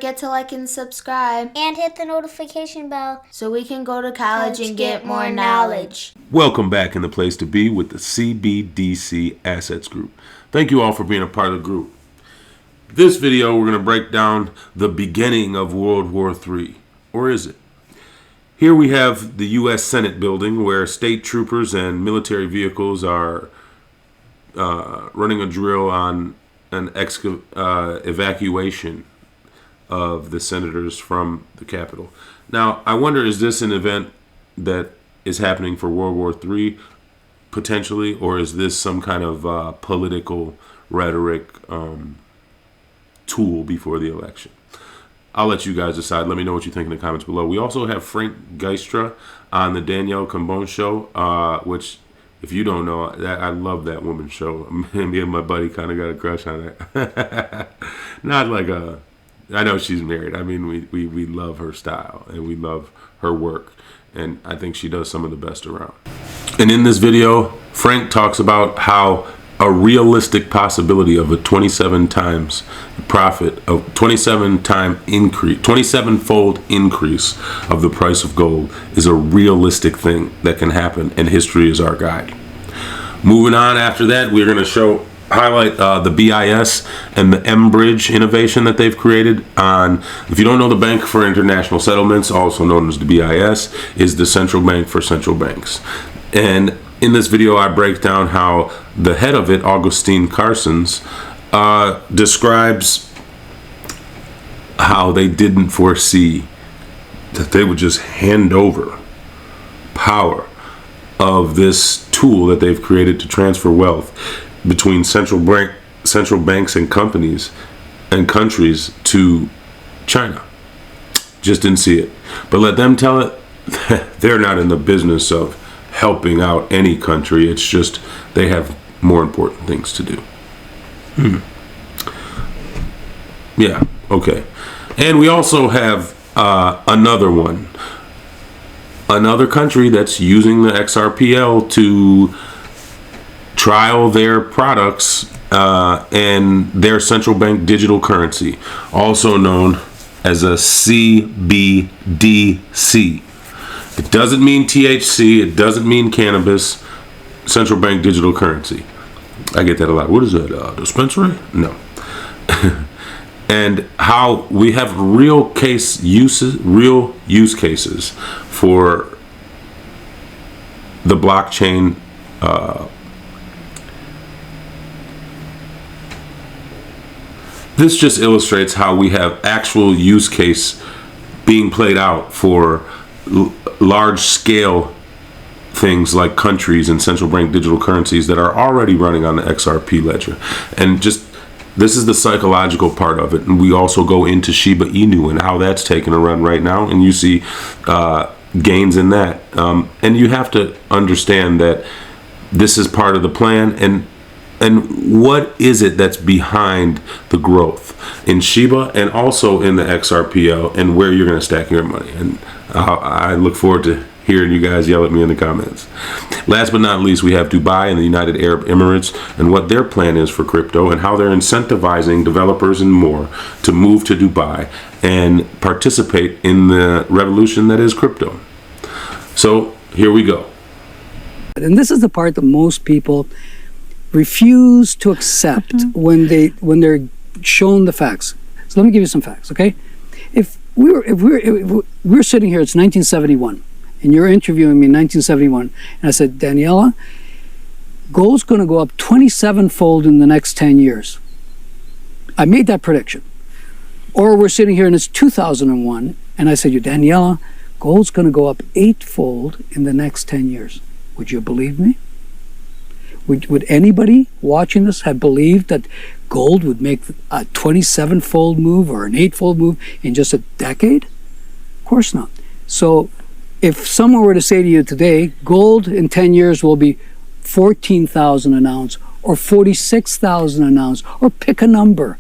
forget to like and subscribe. And hit the notification bell so we can go to college and get more knowledge. Welcome back in the place to be with the CBDC Assets Group. Thank you all for being a part of the group. This video, we're going to break down the beginning of World War III. Or is it? Here we have the U.S. Senate building where state troopers and military vehicles are running a drill on an evacuation of the senators from the Capitol. Now, I wonder, is this an event that is happening for World War III, potentially, or is this some kind of political rhetoric tool before the election? I'll let you guys decide. Let me know what you think in the comments below. We also have Frank Geistra on the Danielle Cambone show, which, if you don't know, I love that woman's show. Me and my buddy kind of got a crush on it. Not like I know she's married. I mean, we love her style and we love her work. And I think she does some of the best around. And in this video, Frank talks about how a realistic possibility of a 27 times profit, of 27-fold increase of the price of gold is a realistic thing that can happen, and history is our guide. Moving on after that, we're going to highlight the BIS and the M-Bridge innovation that they've created on, if you don't know, the Bank for International Settlements, also known as the BIS, is the central bank for central banks. And in this video, I break down how the head of it, Augustine Carstens, describes how they didn't foresee that they would just hand over power of this tool that they've created to transfer wealth between central banks and companies and countries to China. Just didn't see it. But let them tell it. They're not in the business of helping out any country. It's just they have more important things to do. Yeah, okay. And we also have another one. Another country that's using the XRPL to trial their products and their central bank digital currency, also known as a CBDC. It doesn't mean THC. It doesn't mean cannabis. Central bank digital currency. I get that a lot. What is that? Dispensary? No. And how we have real use cases for the blockchain. This just illustrates how we have actual use case being played out for large scale things like countries and central bank digital currencies that are already running on the XRP ledger. And just this is the psychological part of it. And we also go into Shiba Inu and how that's taking a run right now, and you see gains in that. And you have to understand that this is part of the plan, and what is it that's behind the growth in Shiba and also in the XRPL, and where you're going to stack your money. And I look forward to hearing you guys yell at me in the comments. Last but not least, we have Dubai and the United Arab Emirates and what their plan is for crypto and how they're incentivizing developers and more to move to Dubai and participate in the revolution that is crypto. So here we go. And this is the part that most people refuse to accept when they're shown the facts. So let me give you some facts, okay? If we're sitting here, it's 1971, and you're interviewing me in 1971, and I said, Daniela, gold's going to go up 27-fold in the next 10 years. I made that prediction. Or we're sitting here and it's 2001, and I said, Daniela, gold's going to go up 8-fold in the next 10 years. Would you believe me? Would anybody watching this have believed that gold would make a 27-fold move or an 8-fold move in just a decade? Of course not. So if someone were to say to you today, gold in 10 years will be 14,000 an ounce or 46,000 an ounce, or pick a number,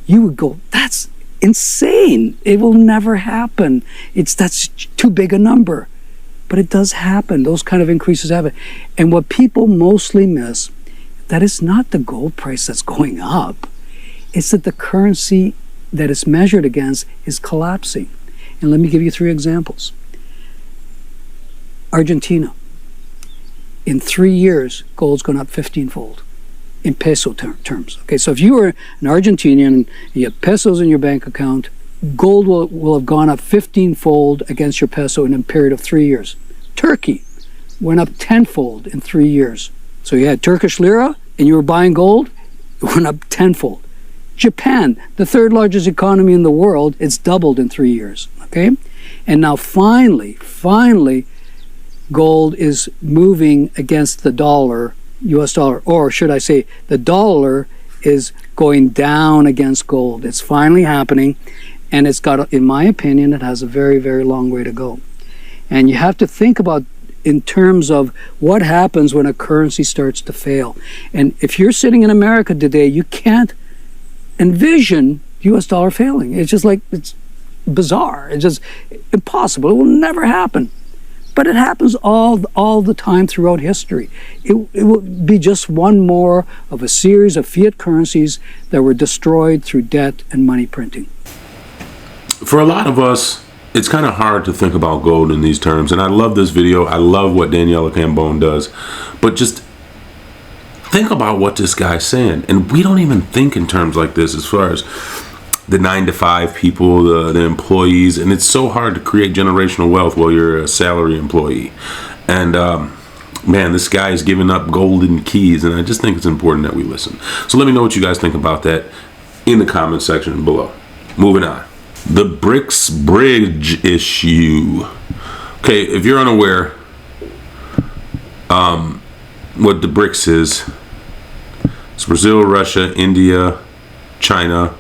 you would go, that's insane. It will never happen. That's too big a number. But it does happen. Those kind of increases happen. And what people mostly miss, that it's not the gold price that's going up. It's that the currency that it's measured against is collapsing. And let me give you 3 examples. Argentina. In 3 years, gold's gone up 15-fold in peso terms. Okay, so if you were an Argentinian and you have pesos in your bank account, gold will have gone up 15-fold against your peso in a period of 3 years. Turkey went up 10-fold in 3 years. So you had Turkish lira and you were buying gold, it went up 10-fold. Japan, the 3rd largest economy in the world, it's doubled in 3 years. Okay, and now finally, gold is moving against the dollar, US dollar, or should I say the dollar is going down against gold. It's finally happening, and it's got, in my opinion, it has a very, very long way to go. And you have to think about in terms of what happens when a currency starts to fail. And if you're sitting in America today, you can't envision US dollar failing. It's just like, it's bizarre. It's just impossible. It will never happen. But it happens all the time throughout history. It will be just one more of a series of fiat currencies that were destroyed through debt and money printing. For a lot of us, it's kind of hard to think about gold in these terms. And I love this video. I love what Daniela Cambone does. But just think about what this guy's saying. And we don't even think in terms like this as far as the 9-to-5 people, the employees, and it's so hard to create generational wealth while you're a salary employee. And man, this guy is giving up golden keys, and I just think it's important that we listen. So let me know what you guys think about that in the comment section below. Moving on. The BRICS bridge issue. Okay, if you're unaware, what the BRICS is, it's Brazil, Russia, India, China,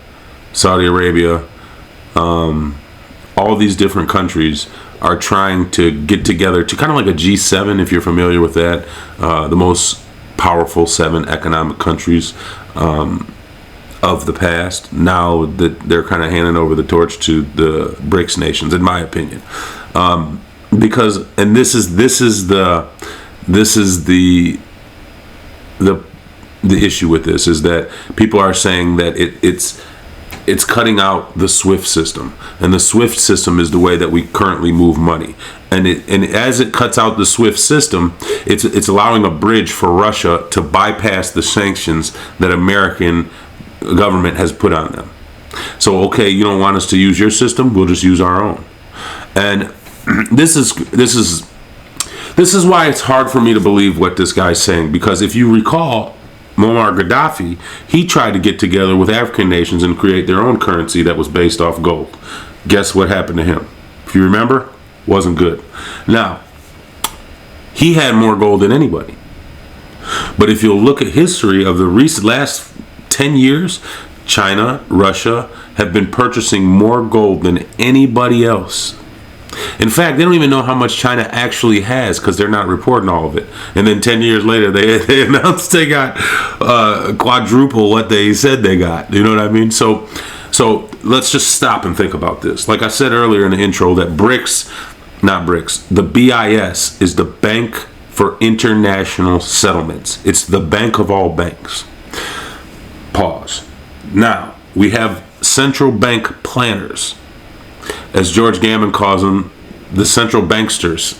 Saudi Arabia, all these different countries are trying to get together to kind of like a G7, if you're familiar with that, the most powerful 7 economic countries of the past. Now that they're kind of handing over the torch to the BRICS nations, in my opinion, because, and this is the issue with this, is that people are saying that it's cutting out the SWIFT system, and the SWIFT system is the way that we currently move money. And as it cuts out the SWIFT system, it's allowing a bridge for Russia to bypass the sanctions that American government has put on them. So, okay, you don't want us to use your system, we'll just use our own. And this is why it's hard for me to believe what this guy's saying, because if you recall, Muammar Gaddafi, he tried to get together with African nations and create their own currency that was based off gold. Guess what happened to him? If you remember, wasn't good. Now, he had more gold than anybody. But if you'll look at history of the last 10 years, China, Russia have been purchasing more gold than anybody else. In fact, they don't even know how much China actually has because they're not reporting all of it. And then 10 years later, they announced they got quadruple what they said they got. You know what I mean? So let's just stop and think about this. Like I said earlier in the intro, that the BIS is the Bank for International Settlements. It's the bank of all banks. Pause. Now, we have central bank planners. As George Gammon calls them, the central banksters.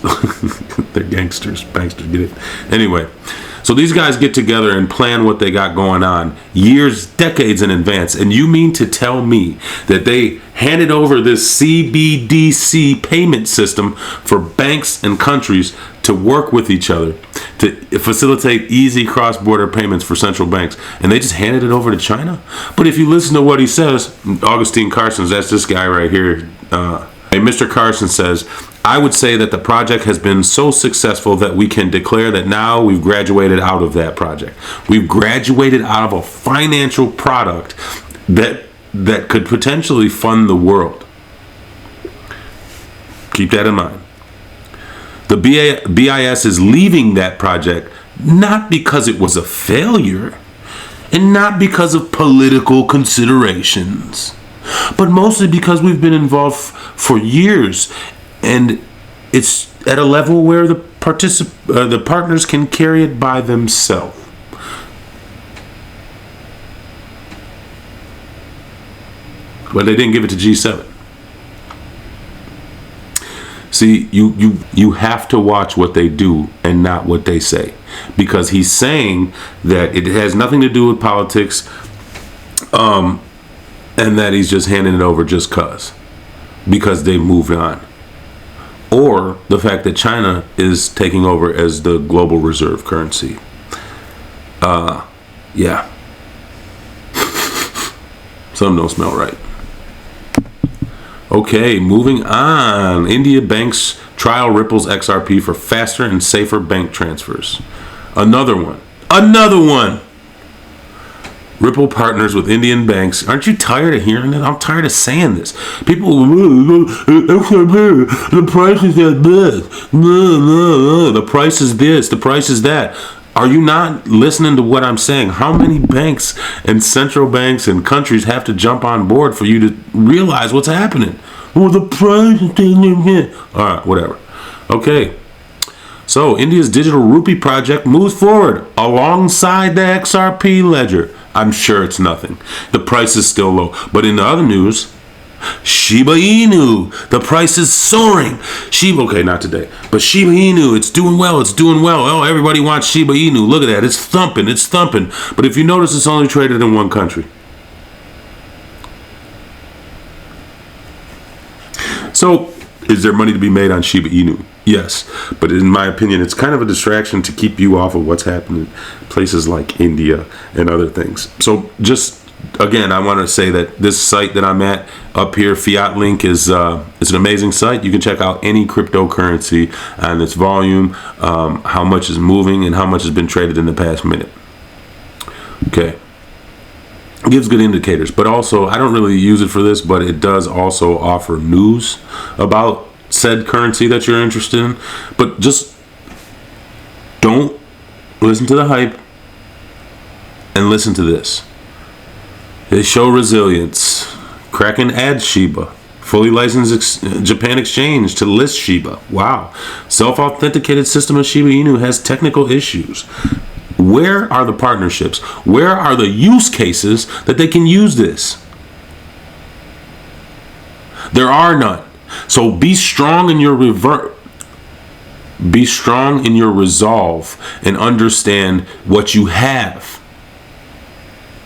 They're gangsters. Banksters, get it? Anyway, so these guys get together and plan what they got going on years, decades in advance. And you mean to tell me that they handed over this CBDC payment system for banks and countries to work with each other to facilitate easy cross-border payments for central banks, and they just handed it over to China? But if you listen to what he says, Augustine Carstens, that's this guy right here, Mr. Carson says, I would say that the project has been so successful that we can declare that now we've graduated out of that project. We've graduated out of a financial product that could potentially fund the world. Keep that in mind. The BIS is leaving that project not because it was a failure and not because of political considerations, but mostly because we've been involved for years, and it's at a level where the partners can carry it by themselves. but they didn't give it to G7. See, you have to watch what they do and not what they say, because he's saying that it has nothing to do with politics, and that he's just handing it over just because they've moved on, or the fact that China is taking over as the global reserve currency. Yeah, something don't smell right. Okay, moving on. India banks trial Ripple's XRP for faster and safer bank transfers. Another one. Ripple partners with Indian banks. Aren't you tired of hearing it? I'm tired of saying this. People, the price is that this. The price is this. The price is that. Are you not listening to what I'm saying? How many banks and central banks and countries have to jump on board for you to realize what's happening? Well, the price is... All right, whatever. Okay. So, India's digital rupee project moves forward alongside the XRP ledger. I'm sure it's nothing. The price is still low. But in the other news, Shiba Inu, the price is soaring. Okay, not today, but Shiba Inu, it's doing well. Oh, everybody wants Shiba Inu. Look at that, it's thumping. But if you notice, it's only traded in one country. So, is there money to be made on Shiba Inu? Yes, but in my opinion, it's kind of a distraction to keep you off of what's happening in places like India and other things. So just, again, I want to say that this site that I'm at up here, Fiat Link, is an amazing site. You can check out any cryptocurrency and its volume, how much is moving, and how much has been traded in the past minute. Okay. It gives good indicators, but also I don't really use it for this, but it does also offer news about said currency that you're interested in. But just don't listen to the hype and listen to this. They show resilience. Kraken adds Shiba. Fully licensed Japan exchange to list Shiba. Wow. Self-authenticated system of Shiba Inu has technical issues. Where are the partnerships? Where are the use cases that they can use this? There are none. So be strong in your resolve and understand what you have.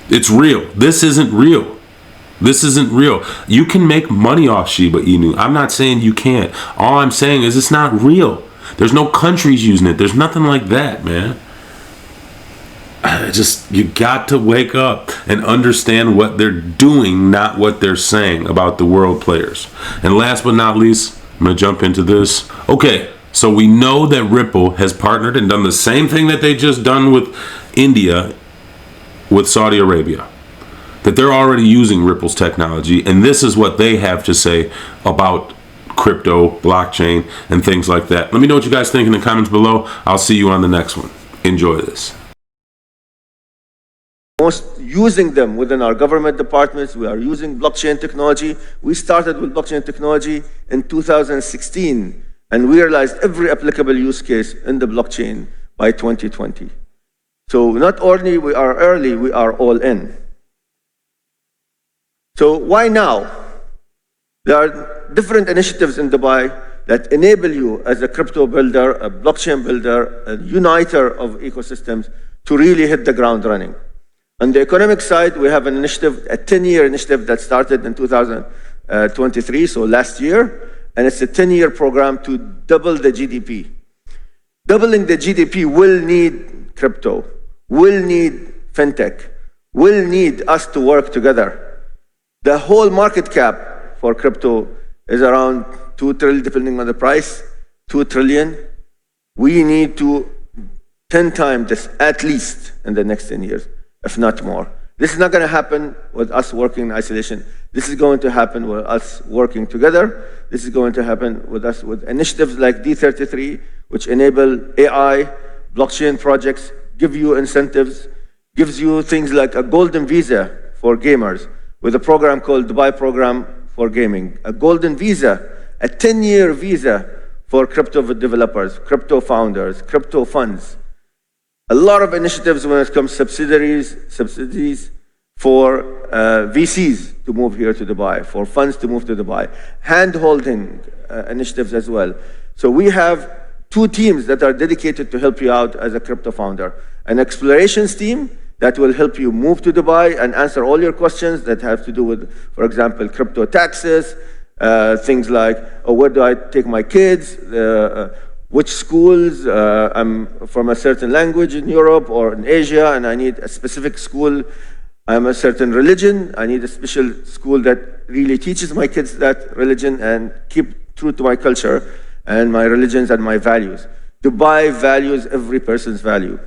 It's real. This isn't real. You can make money off Shiba Inu. I'm not saying you can't. All I'm saying is it's not real. There's no countries using it. There's nothing like that, man. You got to wake up and understand what they're doing, not what they're saying about the world players. And last but not least, I'm going to jump into this. Okay, so we know that Ripple has partnered and done the same thing that they just done with India, with Saudi Arabia. That they're already using Ripple's technology, and this is what they have to say about crypto, blockchain, and things like that. Let me know what you guys think in the comments below. I'll see you on the next one. Enjoy this. Most using them within our government departments. We are using blockchain technology. We started with blockchain technology in 2016, and we realized every applicable use case in the blockchain by 2020. So not only we are early, we are all in. So why now? There are different initiatives in Dubai that enable you as a crypto builder, a blockchain builder, a uniter of ecosystems to really hit the ground running. On the economic side, we have an initiative, a 10-year initiative that started in 2023, so last year, and it's a 10-year program to double the GDP. Doubling the GDP will need crypto, will need fintech, will need us to work together. The whole market cap for crypto is around 2 trillion, depending on the price, 2 trillion. We need to 10 times this, at least, in the next 10 years. If not more. This is not going to happen with us working in isolation. This is going to happen with us working together. This is going to happen with us with initiatives like D33, which enable AI, blockchain projects, give you incentives, gives you things like a golden visa for gamers with a program called Dubai Program for Gaming. A golden visa, a 10-year visa for crypto developers, crypto founders, crypto funds. A lot of initiatives when it comes to subsidies, for VCs to move here to Dubai, for funds to move to Dubai, hand-holding initiatives as well. So we have 2 teams that are dedicated to help you out as a crypto founder. An explorations team that will help you move to Dubai and answer all your questions that have to do with, for example, crypto taxes, things like, where do I take my kids, which schools, I'm from a certain language in Europe or in Asia and I need a specific school. I'm a certain religion, I need a special school that really teaches my kids that religion and keep true to my culture and my religions and my values. Dubai values every person's value.